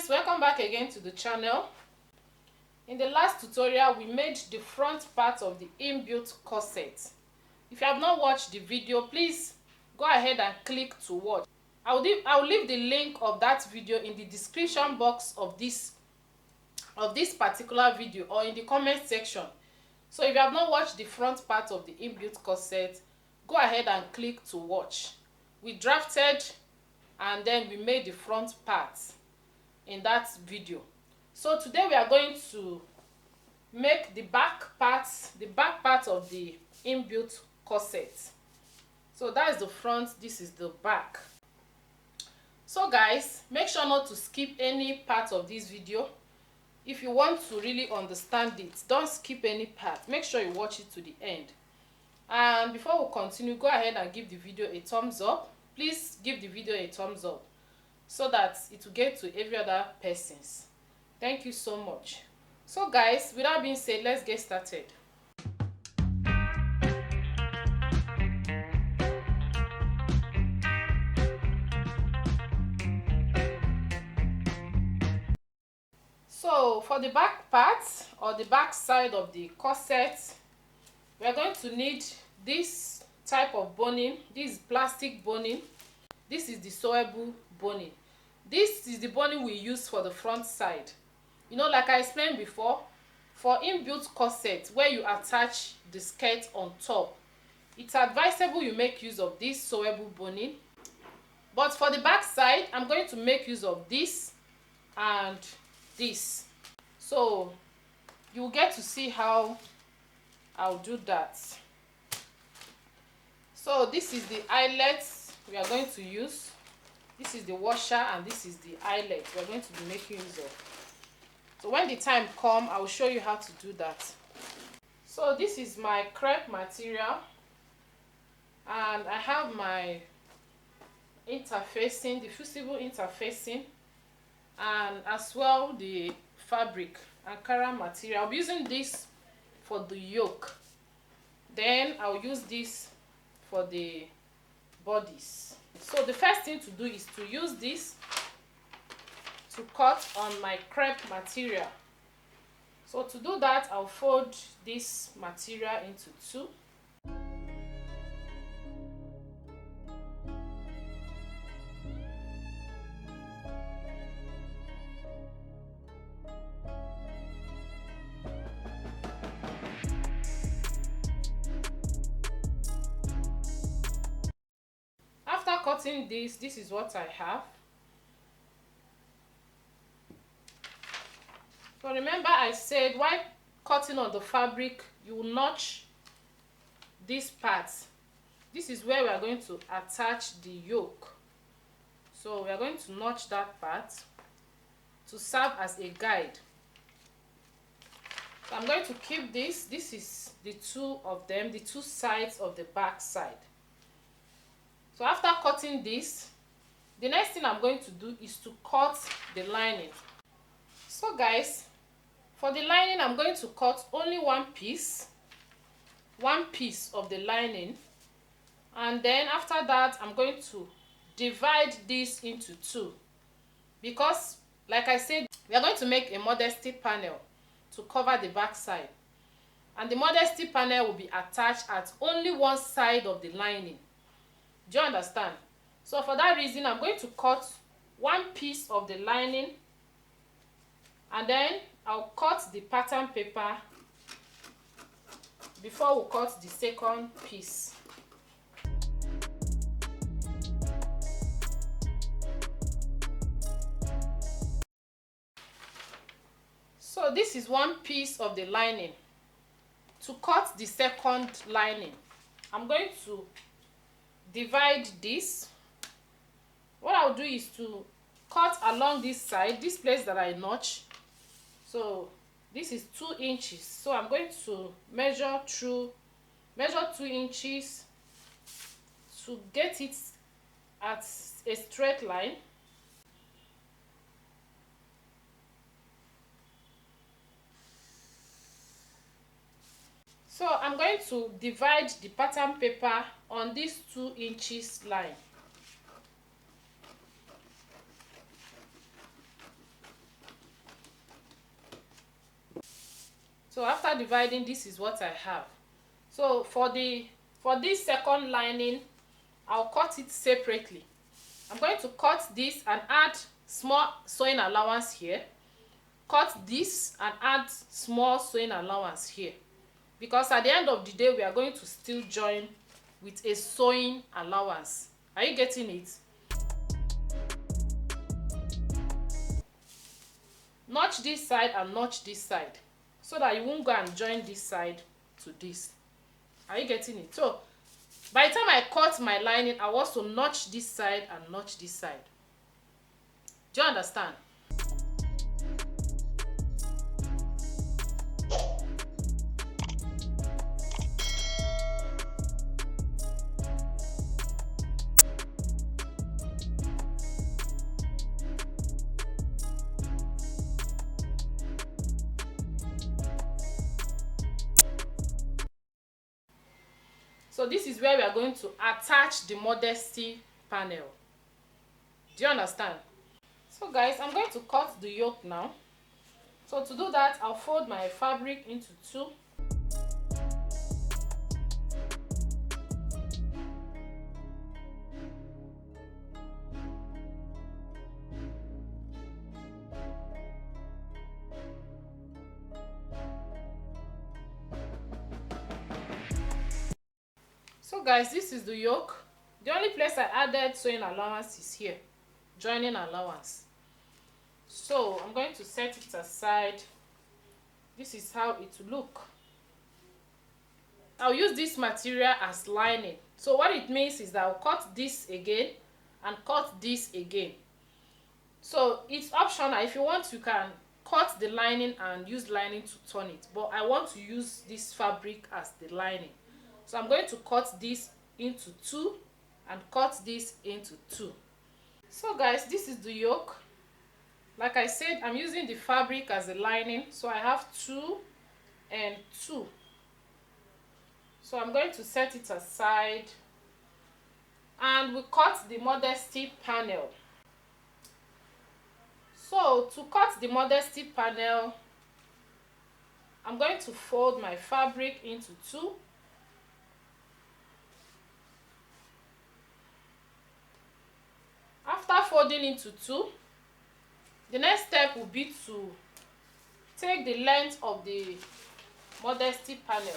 guys, welcome back again to the channel. In the last tutorial we made the front part of the inbuilt corset. If you have not watched the video, please go ahead and click to watch. I'll leave the link of that video in the description box of this particular video, or in the comment section. So if you have not watched the front part of the inbuilt corset, go ahead and click to watch. We drafted and then we made the front part in that video. So today we are going to make the back part of the inbuilt corset. So that is the front, this is the back. So guys, make sure not to skip any part of this video. If you want to really understand it, don't skip any part. Make sure you watch it to the end. And before we continue, go ahead and give the video a thumbs up. Please give the video a thumbs up so that it will get to every other person's. Thank you so much. So guys, with that being said, let's get started. So for the back part, or the back side of the corset, we are going to need this type of boning. This is plastic boning. This is the sewable boning. This is the boning we use for the front side. You know, like I explained before, for inbuilt corset where you attach the skirt on top, it's advisable you make use of this sewable boning. But for the back side, I'm going to make use of this and this. So you will get to see how I'll do that. So this is the eyelets we are going to use. This is the washer and this is the eyelet we are going to be making use of. So when the time comes, I will show you how to do that. So this is my crepe material, and I have my interfacing, the fusible interfacing, and as well the fabric Ankara material. I'll be using this for the yoke, then I'll use this for the bodies. So the first thing to do is to use this to cut on my crepe material. So to do that, I'll fold this material into two. Cutting this is what I have. So remember I said while cutting on the fabric, you will notch this part. This is where we are going to attach the yoke. So we are going to notch that part to serve as a guide. So I'm going to keep this. This is the two of them, the two sides of the back side. So after cutting this, the next thing I'm going to do is to cut the lining. So guys, for the lining, I'm going to cut only one piece of the lining, and then after that I'm going to divide this into two, because like I said, we are going to make a modesty panel to cover the back side, and the modesty panel will be attached at only one side of the lining. Do you understand? So for that reason, I'm going to cut one piece of the lining, and then I'll cut the pattern paper before we cut the second piece. So this is one piece of the lining. To cut the second lining, I'm going to divide this. What I'll do is to cut along this side, this place that I notch. So this is 2 inches. So I'm going to measure 2 inches to get it at a straight line. So I'm going to divide the pattern paper on this 2 inches line. So after dividing, this is what I have. So for this second lining, I'll cut it separately. I'm going to cut this and add small sewing allowance here. Cut this and add small sewing allowance here, because at the end of the day we are going to still join with a sewing allowance. Are you getting it? Notch this side and notch this side, so that you won't go and join this side to this. Are you getting it? So by the time I cut my lining, I also notch this side and notch this side. Do you understand? So this is where we are going to attach the modesty panel. Do you understand? So guys, I'm going to cut the yoke now. So to do that, I'll fold my fabric into two. So guys, this is the yoke. The only place I added sewing allowance is here, joining allowance. So I'm going to set it aside. This is how it will look. I'll use this material as lining. So what it means is that I'll cut this again and cut this again. So it's optional. If you want, you can cut the lining and use lining to turn it, but I want to use this fabric as the lining. So I'm going to cut this into two and cut this into two. So guys, this is the yoke. Like I said, I'm using the fabric as a lining, so I have 2 and 2. So I'm going to set it aside, and we cut the modesty panel. So to cut the modesty panel, I'm going to fold my fabric into 2. After folding into 2, the next step will be to take the length of the modesty panel.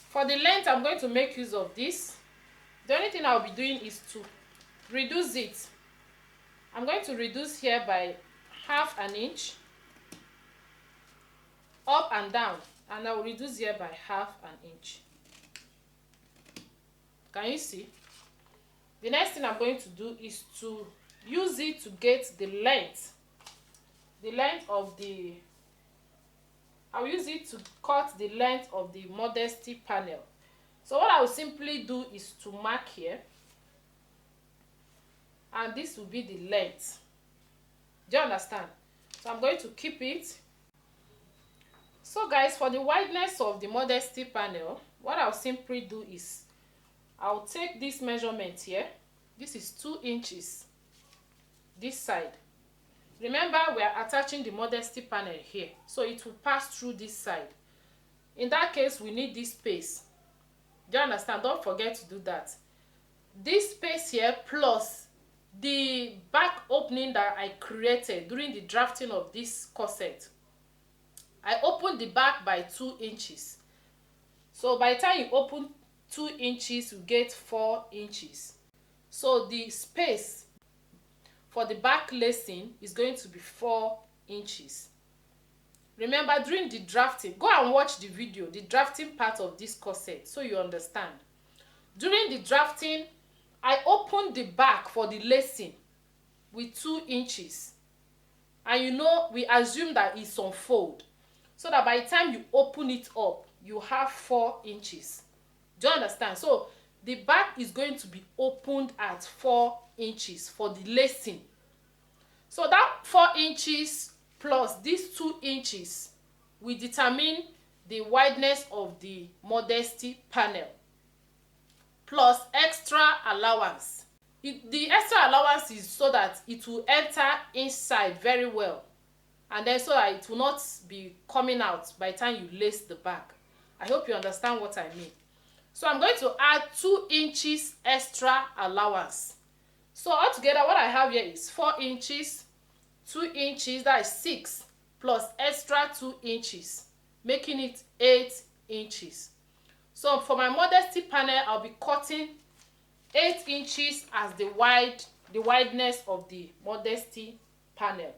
For the length, I'm going to make use of this. The only thing I'll be doing is to reduce it. I'm going to reduce here by ½ an inch, up and down, and I will reduce here by ½ an inch. Can you see? The next thing I'm going to do is to use it to get the length of the, I'll use it to cut the length of the modesty panel. So what I will simply do is to mark here, and this will be the length. Do you understand? So I'm going to keep it. So guys, for the wideness of the modesty panel, what I'll simply do is I'll take this measurement here. This is 2 inches this side. Remember, we are attaching the modesty panel here, so it will pass through this side. In that case, we need this space. Do you understand? Don't forget to do that. This space here plus the back opening that I created during the drafting of this corset. I opened the back by 2 inches. So by the time you open 2 inches, you get 4 inches. So the space for the back lacing is going to be 4 inches. Remember, during the drafting, go and watch the video, the drafting part of this corset, so you understand. During the drafting, I opened the back for the lacing with 2 inches. And you know, we assume that it's on fold, so that by the time you open it up, you have 4 inches. Do you understand? So the back is going to be opened at 4 inches for the lacing. So that 4 inches plus these 2 inches will determine the wideness of the modesty panel, plus extra allowance. The extra allowance is so that it will enter inside very well and then so that it will not be coming out by the time you lace the back. I hope you understand what I mean. So I'm going to add 2 inches extra allowance. So altogether what I have here is 4 inches, 2 inches, that is 6, plus extra 2 inches, making it 8 inches. So for my modesty panel, I'll be cutting 8 inches as the wideness of the modesty panel.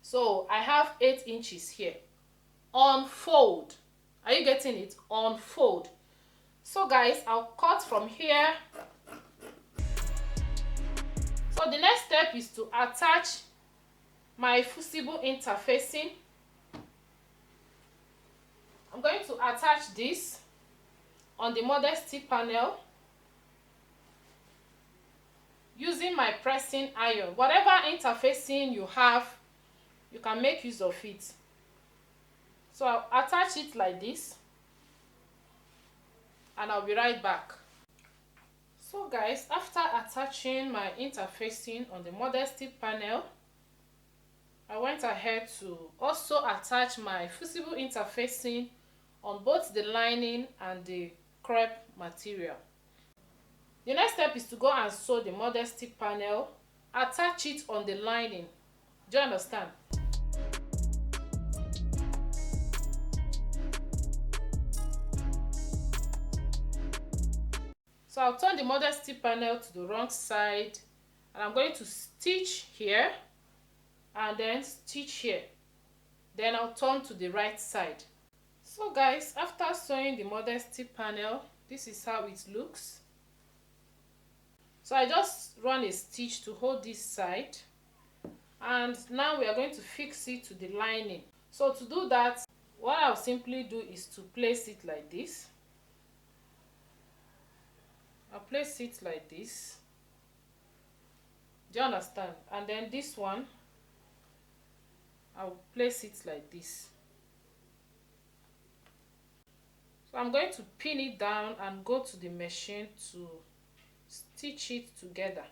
So I have 8 inches here. Unfold. Are you getting it? Unfold. So guys, I'll cut from here. So the next step is to attach my fusible interfacing. I'm going to attach this on the modesty panel using my pressing iron. Whatever interfacing you have, you can make use of it. So I'll attach it like this, and I'll be right back. So guys, after attaching my interfacing on the modesty panel, I went ahead to also attach my fusible interfacing on both the lining and the crepe material. The next step is to go and sew the modesty panel, attach it on the lining. Do you understand? So I'll turn the modesty panel to the wrong side, and I'm going to stitch here and then stitch here. Then I'll turn to the right side. So guys, after sewing the modesty panel, this is how it looks. So I just run a stitch to hold this side, and now we are going to fix it to the lining. So to do that, what I'll simply do is to place it like this. I'll place it like this. Do you understand? And then this one, I'll place it like this. So I'm going to pin it down and go to the machine to stitch it together.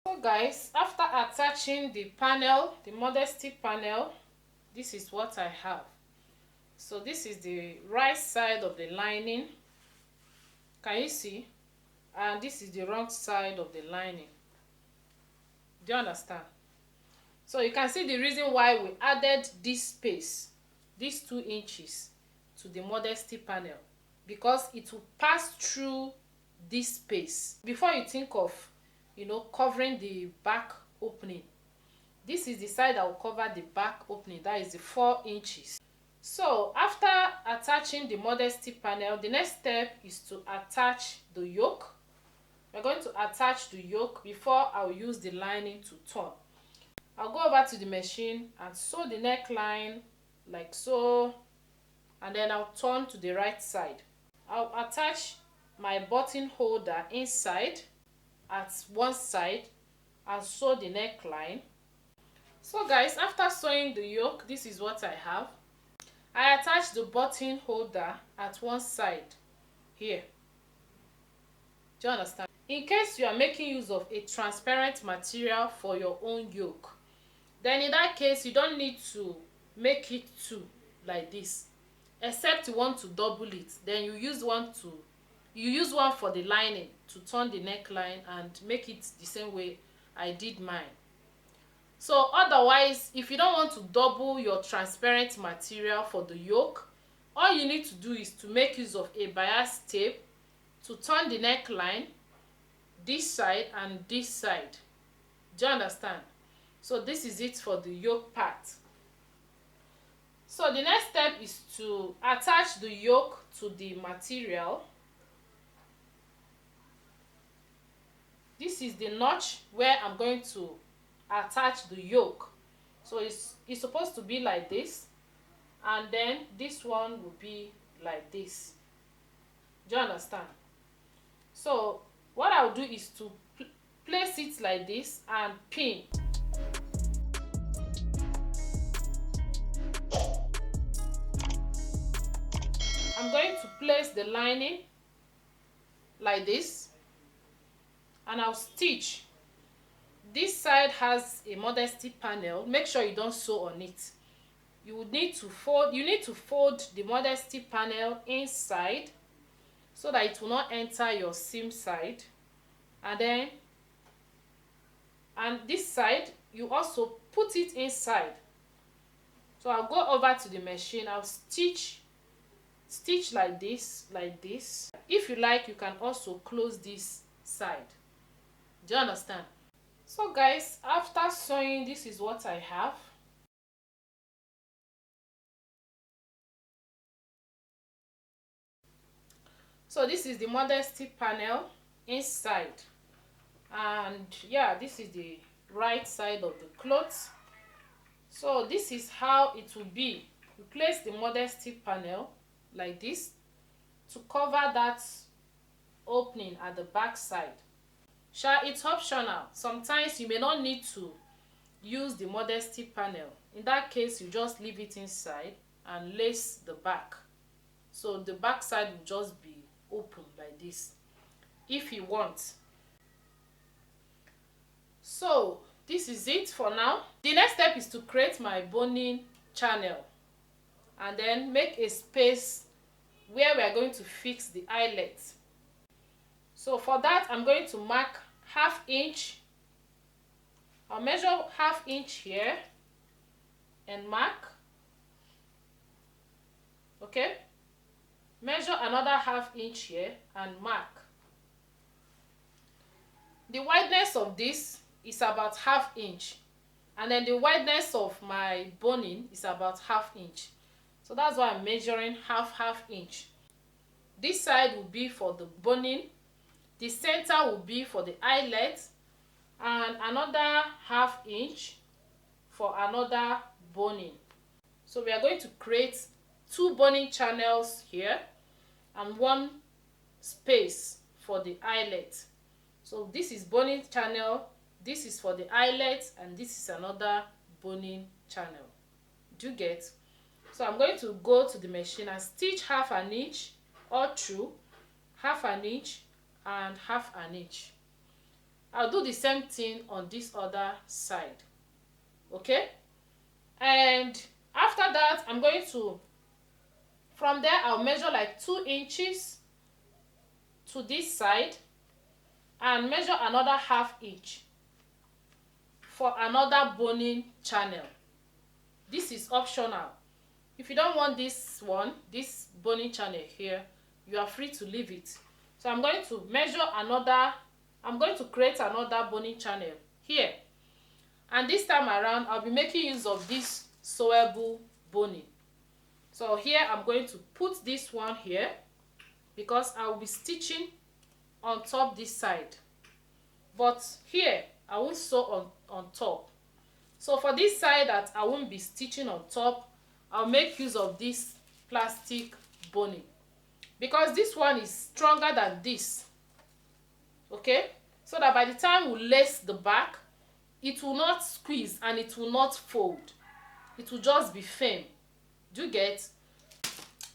So guys, after attaching the panel, the modesty panel, this is what I have. So this is the right side of the lining. Can you see? And this is the wrong side of the lining. Do you understand? So you can see the reason why we added this space, these 2 inches, to the modesty panel, because it will pass through this space. Before you think of, covering the back opening, this is the side that will cover the back opening, that is the 4 inches. So after attaching the modesty panel, the next step is to attach the yoke. We're going to attach the yoke before I'll use the lining to turn. I'll go over to the machine and sew the neckline like so, and then I'll turn to the right side. I'll attach my button holder inside at one side and sew the neckline. So guys, after sewing the yoke, this is what I have. I attach the button holder at one side here. Do you understand? In case you are making use of a transparent material for your own yoke, then in that case you don't need to make it 2 like this, except you want to double it. Then you use one for the lining to turn the neckline and make it the same way I did mine. So otherwise, if you don't want to double your transparent material for the yoke, all you need to do is to make use of a bias tape to turn the neckline this side and this side. Do you understand? So this is it for the yoke part. So the next step is to attach the yoke to the material. This is the notch where I'm going to attach the yoke. So it's supposed to be like this, and then this one will be like this. Do you understand? So what I'll do is to place it like this and pin. I'm going to place the lining like this, and I'll stitch. This side has a modesty panel. Make sure you don't sew on it. You would need to fold, the modesty panel inside so that it will not enter your seam side. And this side, you also put it inside. So I'll go over to the machine. I'll stitch like this, If you like, you can also close this side. Do you understand? So guys, after sewing, this is what I have. So this is the modesty panel inside, and yeah, this is the right side of the cloth. So this is how it will be. You place the modesty panel like this to cover that opening at the back side. It's optional. Sometimes you may not need to use the modesty panel. In that case, you just leave it inside and lace the back. So the back side will just be open like this if you want. So this is it for now. The next step is to create my boning channel and then make a space where we are going to fix the eyelet. So for that, I'm going to mark 1/2 inch. I'll measure 1/2 inch here and mark. Okay, measure another 1/2 inch here and mark. The wideness of this is about 1/2 inch, and then the wideness of my boning is about 1/2 inch. So that's why I'm measuring 1/2 inch. This side will be for the boning, the center will be for the eyelet, and another 1/2 inch for another boning. So we are going to create 2 boning channels here and 1 space for the eyelet. So this is boning channel, this is for the eyelet, and this is another boning channel. Do you get? So I'm going to go to the machine and stitch 1/2 inch all through, 1/2 inch and 1/2 inch. I'll do the same thing on this other side. Okay, and after that, I'm going to, from there, I'll measure like 2 inches to this side and measure another 1/2 inch for another boning channel. This is optional. If you don't want this boning channel here, you are free to leave it. So I'm going to create another boning channel here, and this time around I'll be making use of this sewable boning. So here I'm going to put this one here because I will be stitching on top this side, but here I won't sew on top. So for this side that I won't be stitching on top, I'll make use of this plastic boning because this one is stronger than this. Okay, so that by the time we lace the back, it will not squeeze and it will not fold. It will just be firm. Do you get?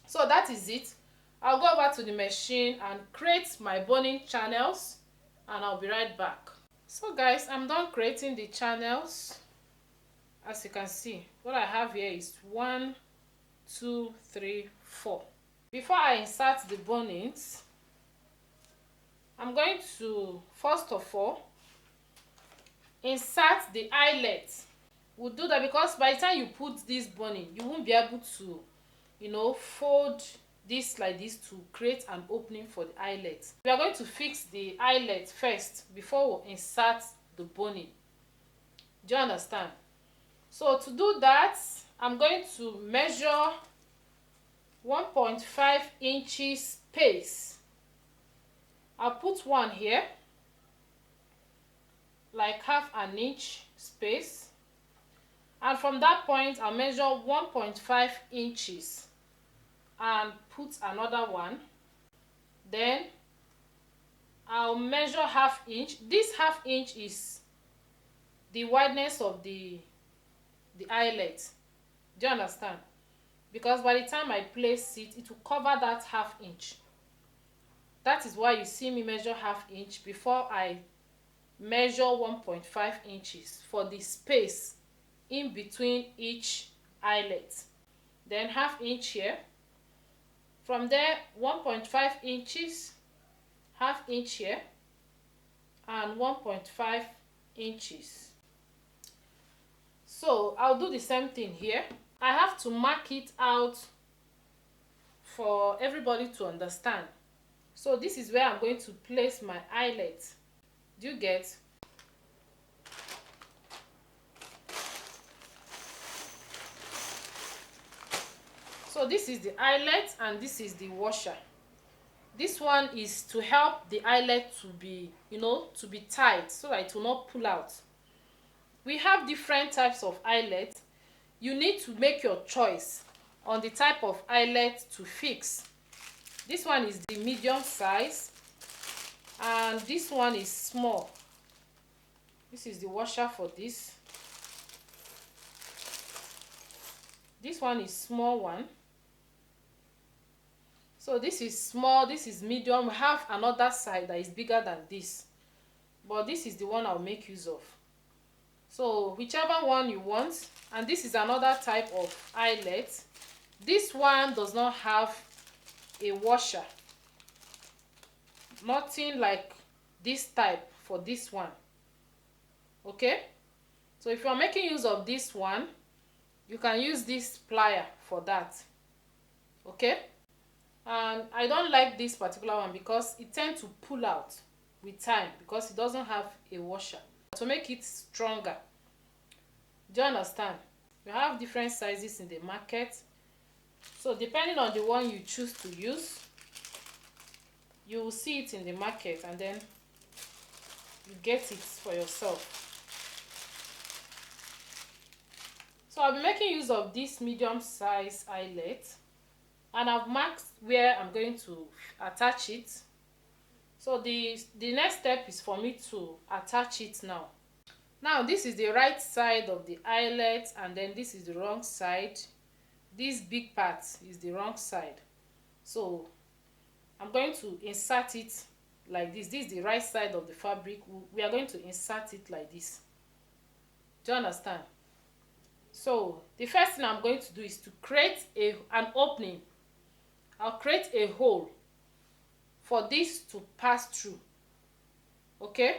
So that is it. I'll go over to the machine and create my boning channels, and I'll be right back. So guys, I'm done creating the channels. As you can see, what I have here is 1, 2, 3, 4. Before I insert the bonings, I'm going to first of all insert the eyelet. We'll do that because by the time you put this boning, you won't be able to, fold this like this to create an opening for the eyelet. We are going to fix the eyelet first before we insert the boning. Do you understand? So to do that, I'm going to measure 1.5 inches space. I'll put one here, like 1/2 inch space, and from that point I'll measure 1.5 inches and put another one. Then I'll measure 1/2 inch. This 1/2 inch is the wideness of the eyelet. Do you understand? Because by the time I place it, it will cover that 1/2 inch. That is why you see me measure ½ inch before I measure 1.5 inches for the space in between each eyelet. Then ½ inch here. From there, 1.5 inches, ½ inch here, and 1.5 inches. So I'll do the same thing here. I have to mark it out for everybody to understand. So this is where I'm going to place my eyelet. Do you get? So this is the eyelet and this is the washer. This one is to help the eyelet to be, to be tight so that it will not pull out. We have different types of eyelet. You need to make your choice on the type of eyelet to fix. This one is the medium size and this one is small. This is the washer for this. This one is small one. So this is small, this is medium. We have another side that is bigger than this, but this is the one I'll make use of. So whichever one you want. And this is another type of eyelet. This one does not have a washer, nothing like this type for this one. Okay, so if you're making use of this one, you can use this plier for that. Okay, and I don't like this particular one because it tends to pull out with time because it doesn't have a washer to make it stronger. Do you understand? You have different sizes in the market, so depending on the one you choose to use, you will see it in the market and then you get it for yourself. So I'll be making use of this medium size eyelet and I've marked where I'm going to attach it. So the next step is for me to attach it now. Now this is the right side of the eyelet and then this is the wrong side. This big part is the wrong side. So I'm going to insert it like this. This is the right side of the fabric. We are going to insert it like this. Do you understand? So the first thing I'm going to do is to create an opening. I'll create a hole for this to pass through. Okay,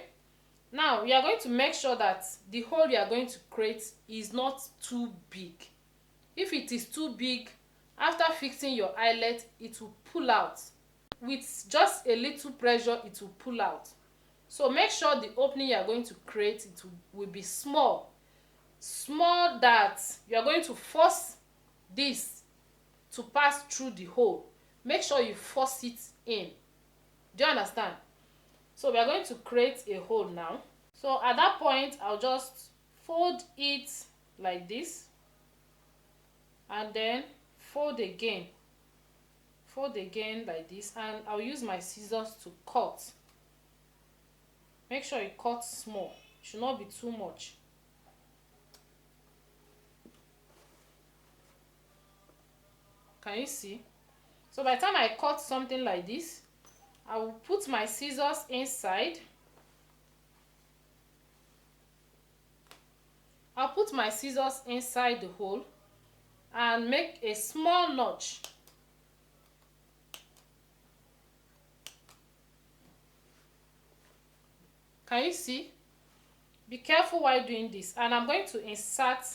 now we are going to make sure that the hole we are going to create is not too big. If it is too big, after fixing your eyelet, it will pull out. With just a little pressure, it will pull out. So make sure the opening you are going to create, it will be small that you are going to force this to pass through the hole. Make sure you force it in. Do you understand? So we are going to create a hole now. So at that point, I'll just fold it like this and then fold again like this, and I'll use my scissors to cut. Make sure you cut small, it should not be too much. Can you see? So by the time I cut something like this, I will put my scissors inside. I'll put my scissors inside the hole and make a small notch. Can you see? Be careful while doing this. And I'm going to insert.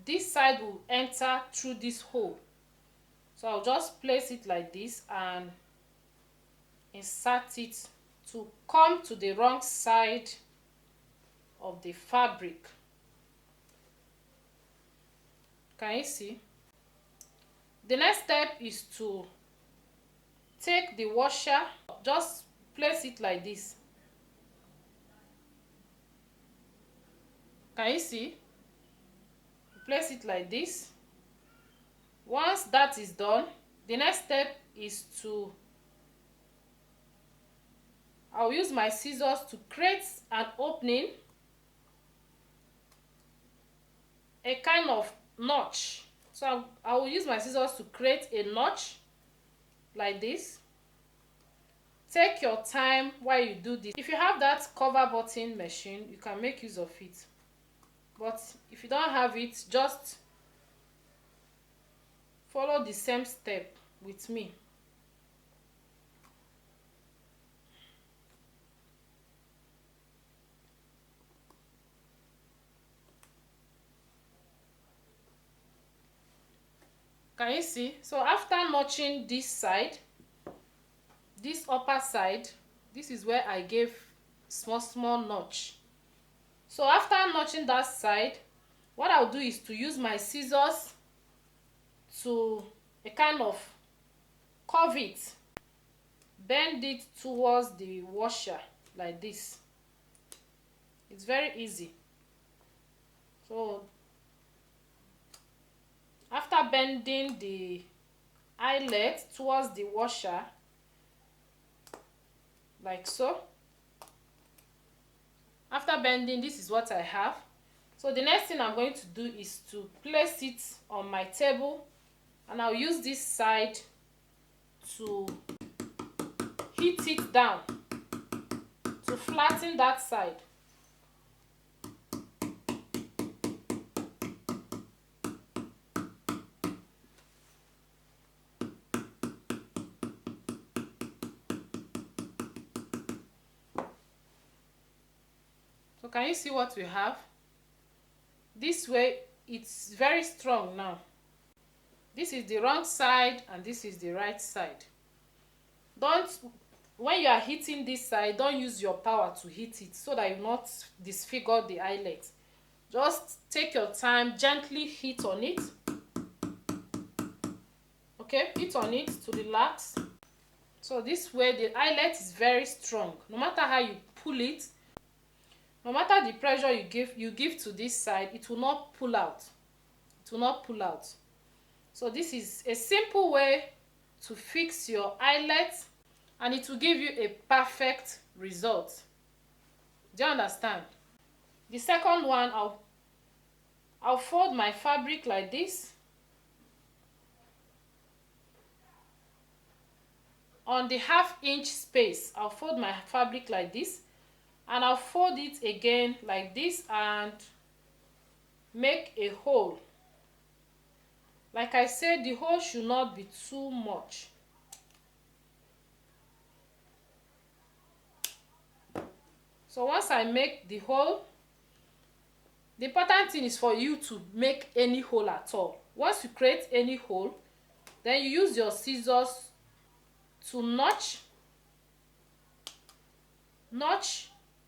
This side will enter through this hole. So I'll just place it like this and insert it to come to the wrong side of the fabric. Can you see? The next step is to take the washer, just place it like this. Can you see? Place it like this. Once that is done, the next step is I'll use my scissors to create an opening, a kind of notch. So I will use my scissors to create a notch like this. Take your time while you do this. If you have that cover button machine, you can make use of it, but if you don't have it, just follow the same step with me. Can you see? So after notching this side, this upper side, this is where I gave small notch. So after notching that side, what I'll do is to use my scissors to a kind of curve it, bend it towards the washer like this. It's very easy. So after bending the eyelet towards the washer like so, after bending, this is what I have. So the next thing I'm going to do is to place it on my table, and I'll use this side to hit it down to flatten that side. So can you see what we have? This way it's very strong now. This is the wrong side and this is the right side. When you are hitting this side, don't use your power to hit it so that you not disfigure the eyelet. Just take your time, gently hit on it. Okay, hit on it to relax. So this way the eyelet is very strong. No matter how you pull it, no matter the pressure you give to this side, it will not pull out. It will not pull out. So this is a simple way to fix your eyelet, and it will give you a perfect result. Do you understand? The second one, I'll fold my fabric like this. On the 1/2 inch space, I'll fold my fabric like this, and I'll fold it again like this and make a hole. Like I said, the hole should not be too much. So once I make the hole, the important thing is for you to make any hole at all. Once you create any hole, then you use your scissors to notch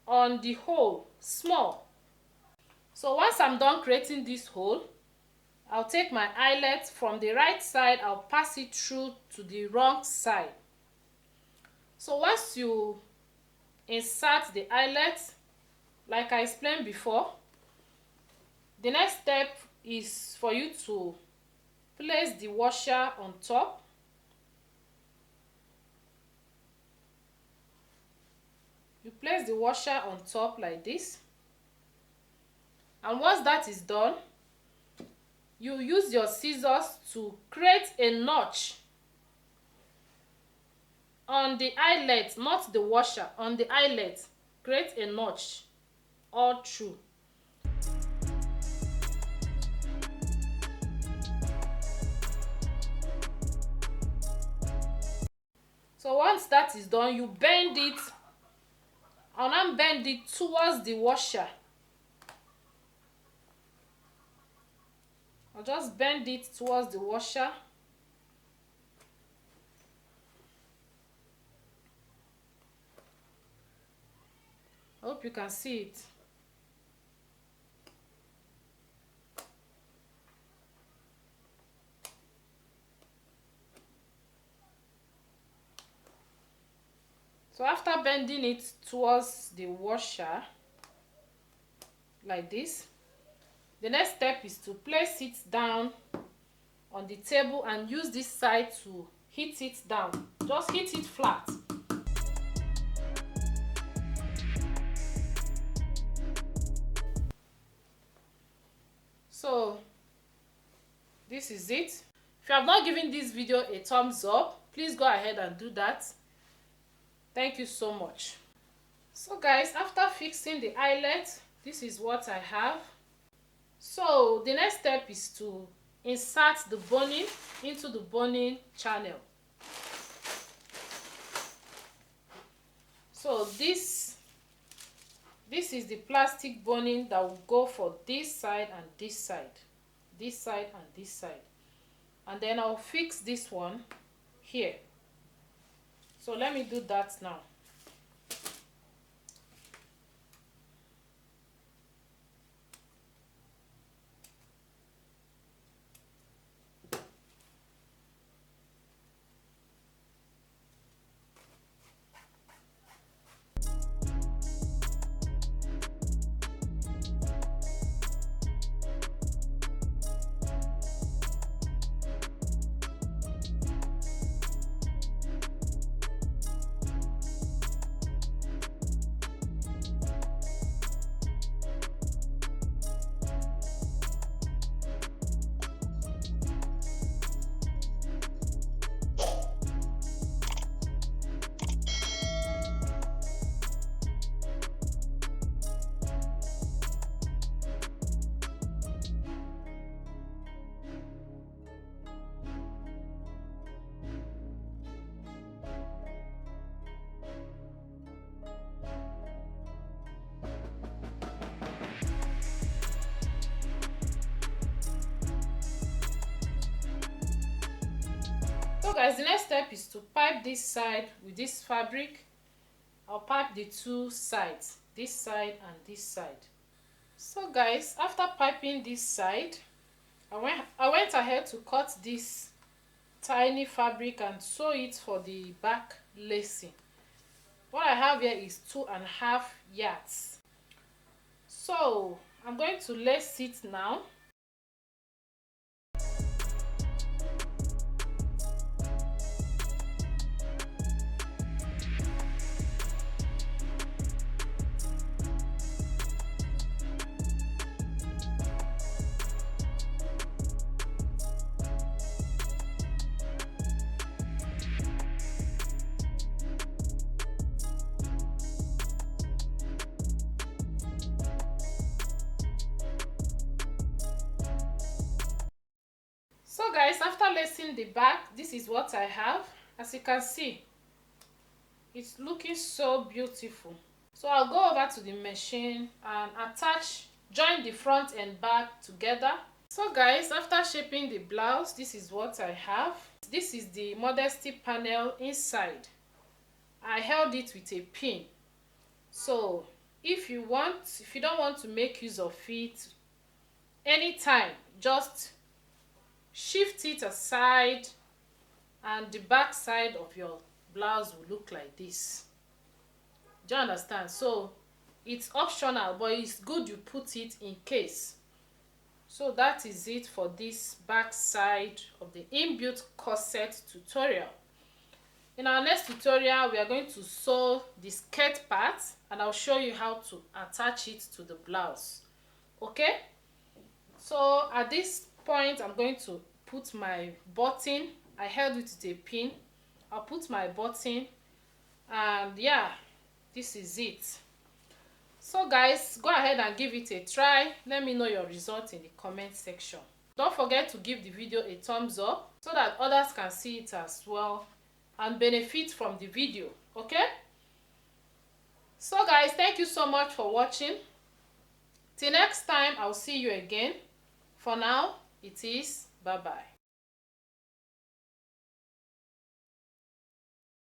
on the hole small. So once I'm done creating this hole, I'll take my eyelet from the right side, I'll pass it through to the wrong side. So once you insert the eyelet, like I explained before, the next step is for you to place the washer on top. You place the washer on top like this, and once that is done, you use your scissors to create a notch on the eyelet, not the washer, on the eyelet. Create a notch all through. So once that is done, you bend it, and then bend it towards the washer. I'll just bend it towards the washer. I hope you can see it. So after bending it towards the washer like this, the next step is to place it down on the table and use this side to hit it down. Just hit it flat. So this is it. If you have not given this video a thumbs up, please go ahead and do that. Thank you so much. So guys, after fixing the eyelet, this is what I have. So the next step is to insert the boning into the boning channel. So this is the plastic boning that will go for this side and this side, this side and this side. And then I'll fix this one here. So let me do that now. So guys, the next step is to pipe this side with this fabric. I'll pipe the two sides, this side and this side. So guys, after piping this side, I went ahead to cut this tiny fabric and sew it for the back lacing. What I have here is 2.5 yards. So I'm going to lace it now. So guys, after lacing the back, this is what I have. As you can see, it's looking so beautiful. So I'll go over to the machine and join the front and back together. So guys, after shaping the blouse, this is what I have. This is the modesty panel inside. I held it with a pin. So if you don't want to make use of it anytime, just shift it aside and the back side of your blouse will look like this. Do you understand? So it's optional, but it's good you put it in case. So that is it for this back side of the inbuilt corset tutorial. In our next tutorial, we are going to sew the skirt part and I'll show you how to attach it to the blouse. Okay? So at this point, I'm going to put my button. I held it with a pin. I'll put my button and yeah, this is it. So guys, go ahead and give it a try. Let me know your result in the comment section. Don't forget to give the video a thumbs up so that others can see it as well and benefit from the video. Okay? So guys, thank you so much for watching. Till next time, I'll see you again. For now, it is bye-bye.